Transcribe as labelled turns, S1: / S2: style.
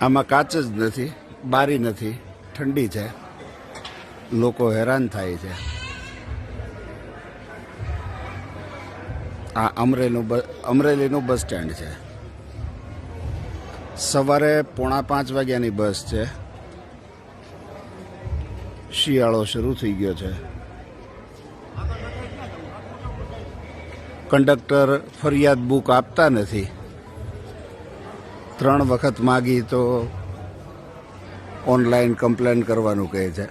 S1: આમાં કાચ જ નથી, બારી નથી, ઠંડી છે, લોકો હેરાન થાય છે. આ અમરેલીનું બસ સ્ટેન્ડ છે. સવારે 4:45 વાગ્યાની બસ છે. શિયાળો શરૂ થઈ ગયો છે. કંડક્ટર ફરિયાદ બુક આપતા નથી. 3 વખત માગી તો ઓનલાઈન કમ્પ્લેન કરવાનું કહે છે.